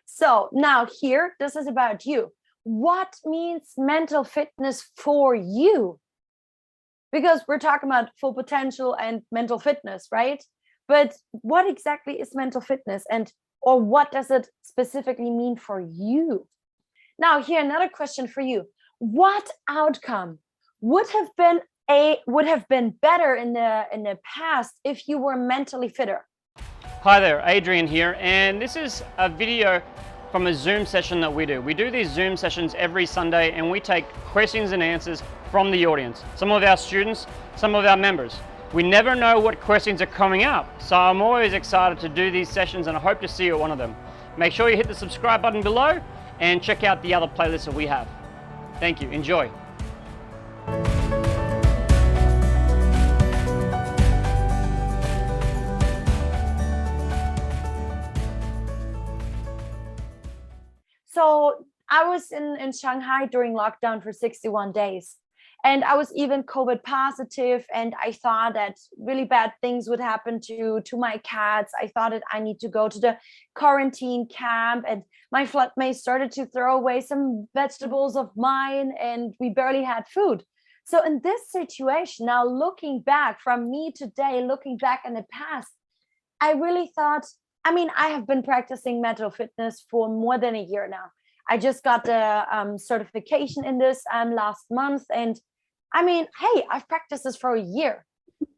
So now here, this is about you. What means mental fitness for you? Because we're talking about full potential and mental fitness, right? But what exactly is mental fitness, or what does it specifically mean for you? Now, here another question for you. What outcome would have been better in the past if you were mentally fitter? Hi there, Adrian here, and this is a video from a Zoom session that we do. We do these Zoom sessions every Sunday, and we take questions and answers from the audience, some of our students, some of our members. We never know what questions are coming up, so I'm always excited to do these sessions, and I hope to see you at one of them. Make sure you hit the subscribe button below and check out the other playlists that we have. Thank you, enjoy. So I was in Shanghai during lockdown for 61 days. And I was even COVID positive, and I thought that really bad things would happen to my cats. I thought that I need to go to the quarantine camp, and my flatmate started to throw away some vegetables of mine, and we barely had food. So in this situation, now looking back from me today, looking back in the past, I really thought, I have been practicing mental fitness for more than a year now. I just got the certification in this last month, and hey, I've practiced this for a year.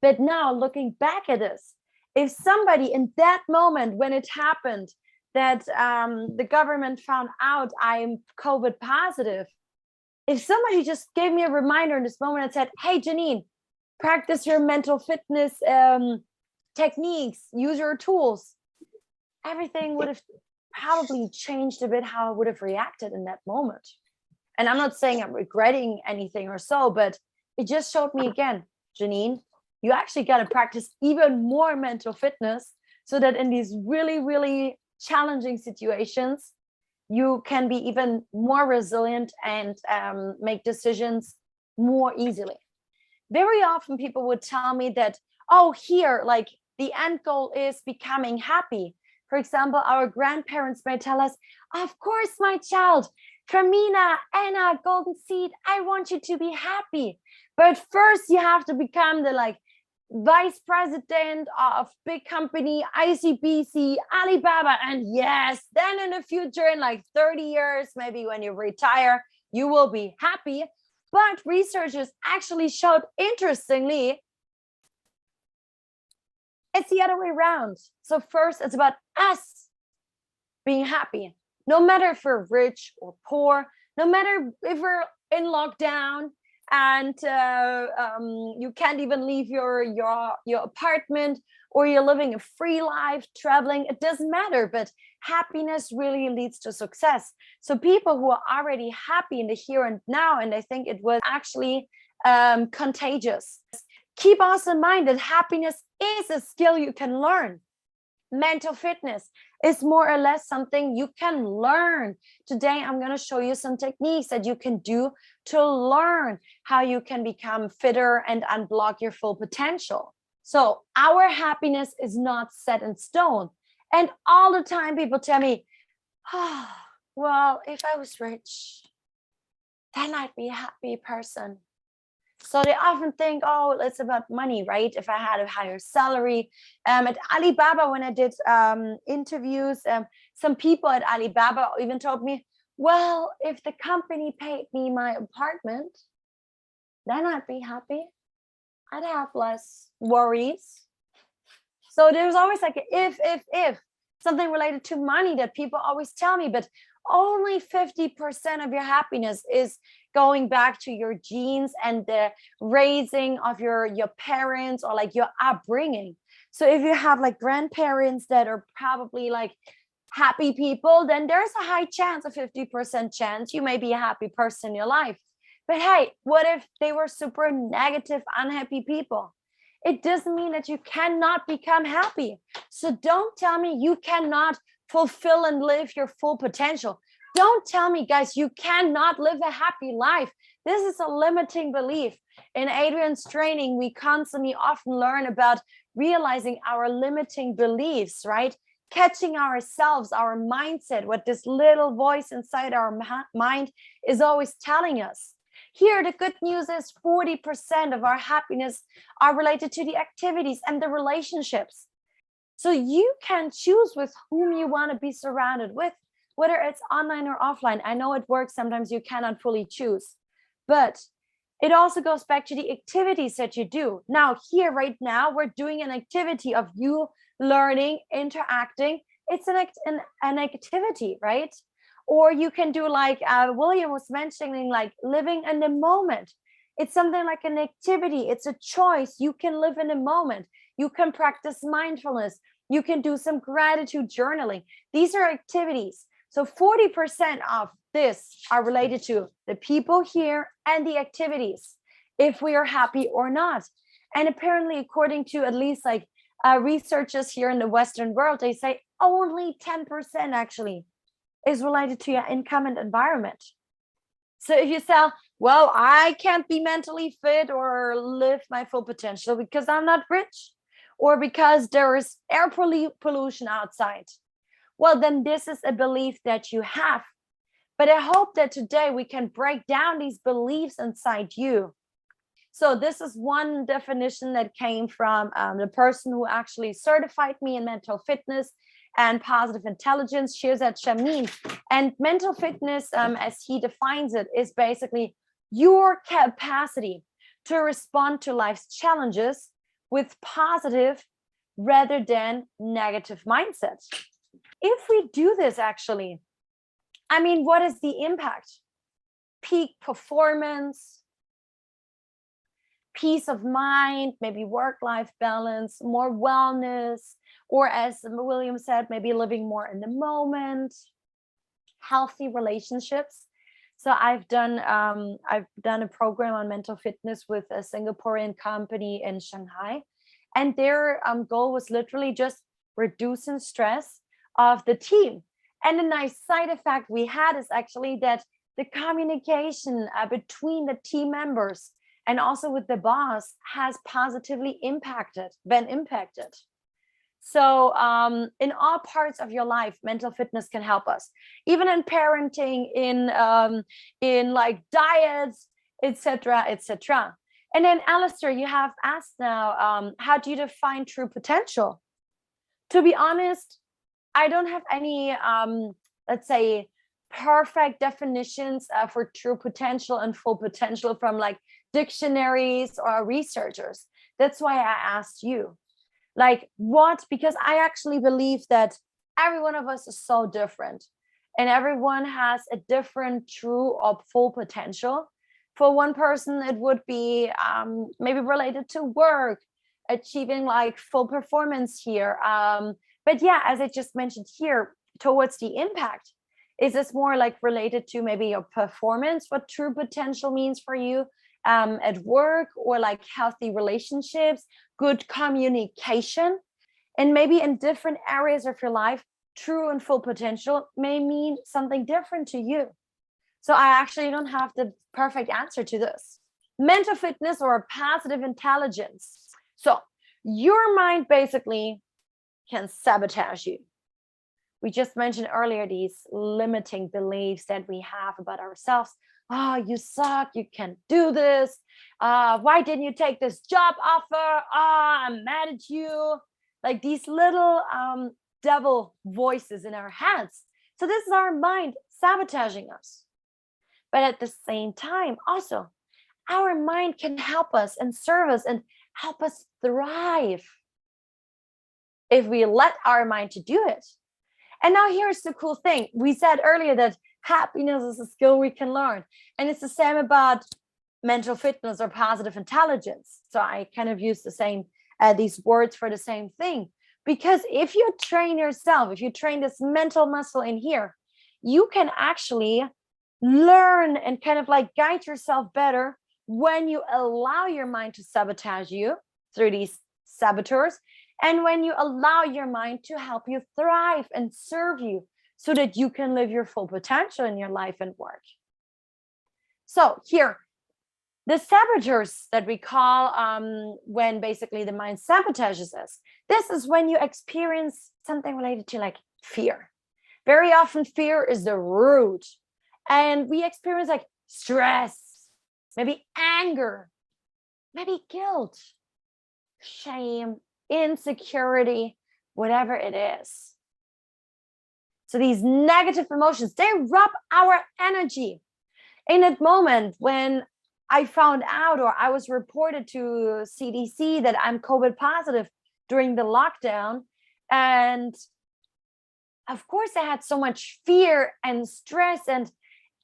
But now looking back at this, if somebody in that moment when it happened that the government found out I'm COVID positive, if somebody just gave me a reminder in this moment and said, hey, Janine, practice your mental fitness techniques, use your tools, everything would have probably changed a bit how I would have reacted in that moment. And I'm not saying I'm regretting anything or so, but it just showed me again, Janine, you actually got to practice even more mental fitness so that in these really, really challenging situations, you can be even more resilient and make decisions more easily. Very often people would tell me that, oh, here, like the end goal is becoming happy. For example, our grandparents may tell us, of course, my child, Fermina, Anna, Golden Seed, I want you to be happy. But first you have to become the vice president of big company, ICBC, Alibaba. And yes, then in the future, in 30 years, maybe when you retire, you will be happy. But researchers actually showed, interestingly, it's the other way around. So first, it's about us being happy. No matter if we're rich or poor, no matter if we're in lockdown and you can't even leave your apartment, or you're living a free life, traveling, it doesn't matter. But happiness really leads to success. So people who are already happy in the here and now, and I think it was actually contagious. Keep also in mind that happiness is a skill you can learn. Mental fitness is more or less something you can learn. Today, I'm going to show you some techniques that you can do to learn how you can become fitter and unblock your full potential. So our happiness is not set in stone. And all the time people tell me, oh, well, if I was rich, then I'd be a happy person. So they often think, oh, it's about money, right? If I had a higher salary. At Alibaba, when I did interviews, some people at Alibaba even told me, well, if the company paid me my apartment, then I'd be happy. I'd have less worries. So there's always like an if, something related to money that people always tell me, but only 50% of your happiness is going back to your genes and the raising of your parents or your upbringing. So if you have grandparents that are probably happy people, then there's a high chance, a 50% chance you may be a happy person in your life. But hey, what if they were super negative, unhappy people? It doesn't mean that you cannot become happy. So don't tell me you cannot fulfill and live your full potential. Don't tell me, guys, you cannot live a happy life. This is a limiting belief. In Adrian's training, we constantly often learn about realizing our limiting beliefs, right? catching ourselves, our mindset, what this little voice inside our mind is always telling us. Here, the good news is 40% of our happiness are related to the activities and the relationships. So you can choose with whom you want to be surrounded with, whether it's online or offline. I know it works. Sometimes you cannot fully choose, but it also goes back to the activities that you do. Now, here, right now, we're doing an activity of you learning, interacting. It's an activity, right? Or you can do like William was mentioning, like living in the moment. It's something like an activity. It's a choice. You can live in the moment. You can practice mindfulness. You can do some gratitude journaling. These are activities. So 40% of this are related to the people here and the activities, if we are happy or not. And apparently, according to at least like researchers here in the Western world, they say only 10% actually is related to your income and environment. So if you say, well, I can't be mentally fit or live my full potential because I'm not rich, or because there is air pollution outside, well, then this is a belief that you have. But I hope that today we can break down these beliefs inside you. So this is one definition that came from the person who actually certified me in mental fitness and positive intelligence. She was at Janine. And mental fitness, as he defines it, is basically your capacity to respond to life's challenges with positive rather than negative mindset. If we do this, actually, I mean, what is the impact? Peak performance, peace of mind, maybe work-life balance, more wellness, or as William said, maybe living more in the moment, healthy relationships. So I've done a program on mental fitness with a Singaporean company in Shanghai, and their goal was literally just reducing stress of the team. And a nice side effect we had is actually that the communication between the team members and also with the boss has positively been impacted. So in all parts of your life, mental fitness can help us, even in parenting, in like diets, etc., etc. And then, Alistair, you have asked now, how do you define true potential? To be honest, I don't have any, let's say, perfect definitions for true potential and full potential from like dictionaries or researchers. That's why I asked you. Like what? Because I actually believe that every one of us is so different, and everyone has a different true or full potential. For one person, it would be maybe related to work, achieving like full performance here. But yeah, as I just mentioned here, towards the impact, is this more like related to maybe your performance, what true potential means for you at work, or like healthy relationships, good communication? And maybe in different areas of your life, true and full potential may mean something different to you. So I actually don't have the perfect answer to this. Mental fitness or positive intelligence. So your mind basically can sabotage you. We just mentioned earlier these limiting beliefs that we have about ourselves. Oh, you suck, you can't do this. Why didn't you take this job offer? I'm mad at you. Like these little devil voices in our heads. So this is our mind sabotaging us. But at the same time, also, our mind can help us and serve us and help us thrive if we let our mind to do it. And now here's the cool thing. We said earlier that happiness is a skill we can learn. And it's the same about mental fitness or positive intelligence. So I kind of use the same, these words for the same thing. Because if you train yourself, if you train this mental muscle in here, you can actually learn and kind of like guide yourself better when you allow your mind to sabotage you through these saboteurs, and when you allow your mind to help you thrive and serve you so that you can live your full potential in your life and work. So here, The saboteurs that we call when basically the mind sabotages us, this is when you experience something related to like fear. Very often fear is the root, and we experience like stress, maybe anger, maybe guilt, shame, insecurity, whatever it is. So these negative emotions, they rob our energy. In that moment when I found out, or I was reported to CDC that I'm COVID positive during the lockdown, and of course I had so much fear and stress and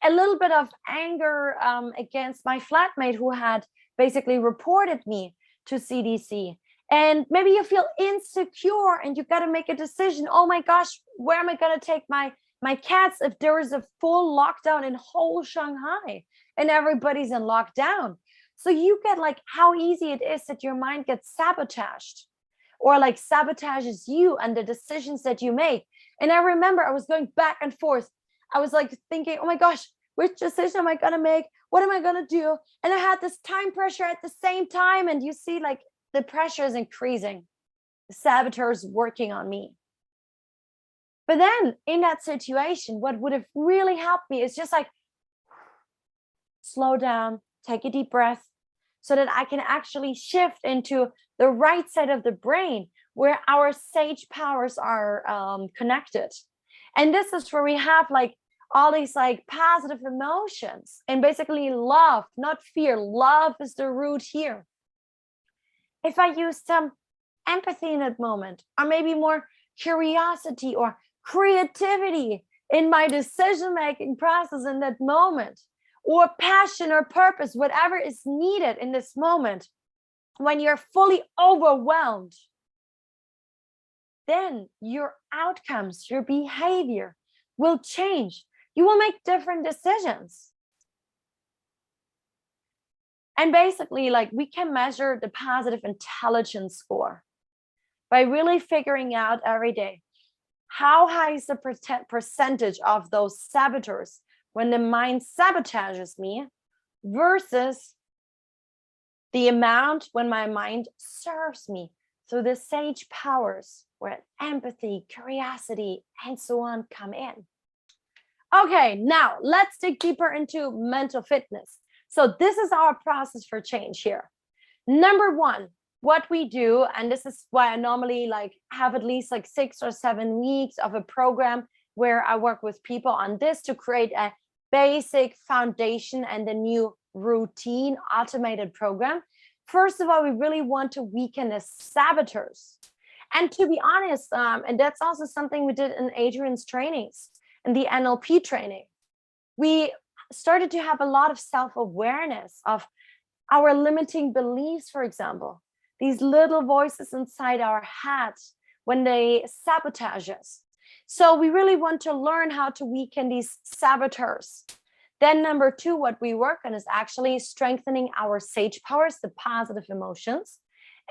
a little bit of anger against my flatmate who had basically reported me to CDC. And maybe you feel insecure and you got to make a decision. Oh my gosh, where am I going to take my cats if there is a full lockdown in whole Shanghai and everybody's in lockdown? So you get like how easy it is that your mind gets sabotaged, or like sabotages you and the decisions that you make. And I remember I was going back and forth. I was like thinking, oh my gosh, which decision am I going to make? What am I going to do? And I had this time pressure at the same time. And you see, like, the pressure is increasing. The saboteurs working on me. But then in that situation, what would have really helped me is just like slow down, take a deep breath, so that I can actually shift into the right side of the brain where our sage powers are connected. And this is where we have like all these like positive emotions and basically love, not fear. Love is the root here. If I use some empathy in that moment, or maybe more curiosity or creativity in my decision-making process in that moment, or passion or purpose, whatever is needed in this moment, when you're fully overwhelmed, then your outcomes, your behavior will change. You will make different decisions. And basically, like, we can measure the positive intelligence score by really figuring out every day how high is the percentage of those saboteurs when the mind sabotages me versus the amount when my mind serves me. So the sage powers where empathy, curiosity, and so on come in. Okay, now let's dig deeper into mental fitness. So this is our process for change here. Number one, what we do, and this is why I normally like have at least like 6 or 7 weeks of a program where I work with people on this to create a basic foundation and a new routine automated program. First of all, we really want to weaken the saboteurs. And to be honest, and that's also something we did in Adrian's trainings, in the NLP training. We started to have a lot of self-awareness of our limiting beliefs, for example, these little voices inside our head when they sabotage us. So we really want to learn how to weaken these saboteurs. Then number two, what we work on is actually strengthening our sage powers, the positive emotions.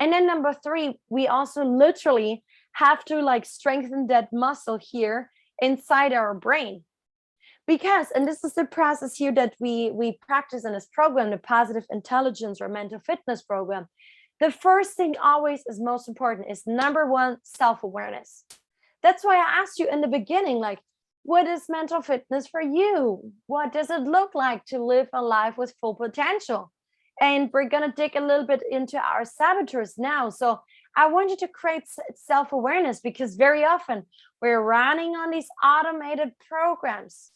And then number three, we also literally have to like strengthen that muscle here inside our brain. Because, and this is the process here that we practice in this program, the positive intelligence or mental fitness program. The first thing always is most important is number one, self-awareness. That's why I asked you in the beginning, like, what is mental fitness for you? What does it look like to live a life with full potential? And we're going to dig a little bit into our saboteurs now. So I want you to create self-awareness, because very often we're running on these automated programs.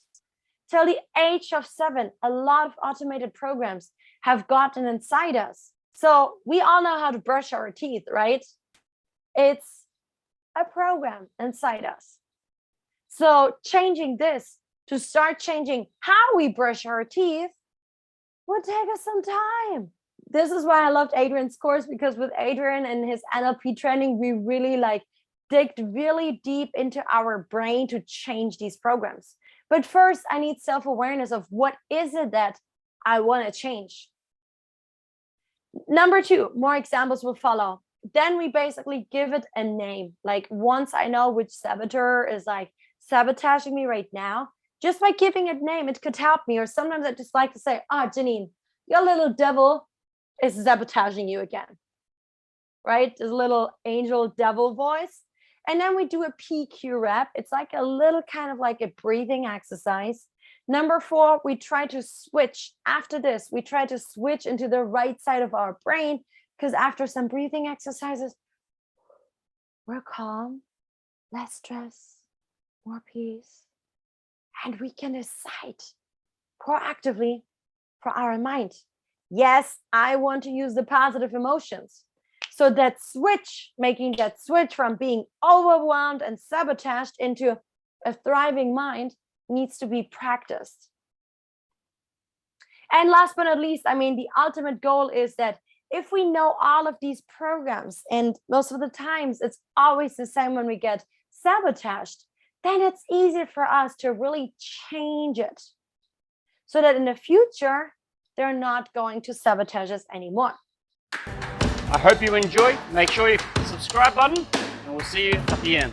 Till the age of 7, a lot of automated programs have gotten inside us. So we all know how to brush our teeth, right? It's a program inside us. So changing this to start changing how we brush our teeth would take us some time. This is why I loved Adrian's course, because with Adrian and his NLP training, we really like digged really deep into our brain to change these programs. But first, I need self-awareness of what is it that I want to change. Number two, more examples will follow. Then we basically give it a name. Like, once I know which saboteur is like sabotaging me right now, just by giving it a name, it could help me. Or sometimes I just like to say, Janine, your little devil is sabotaging you again, right? This little angel devil voice. And then we do a PQ rep. It's like a little kind of like a breathing exercise. Number 4, we try to switch. After this, we try to switch into the right side of our brain, because after some breathing exercises, we're calm, less stress, more peace. And we can decide proactively for our mind. Yes, I want to use the positive emotions. So that switch, making that switch from being overwhelmed and sabotaged into a thriving mind needs to be practiced. And last but not least, I mean, the ultimate goal is that if we know all of these programs, and most of the times it's always the same when we get sabotaged, then it's easy for us to really change it so that in the future, they're not going to sabotage us anymore. I hope you enjoy. Make sure you hit the subscribe button, and we'll see you at the end.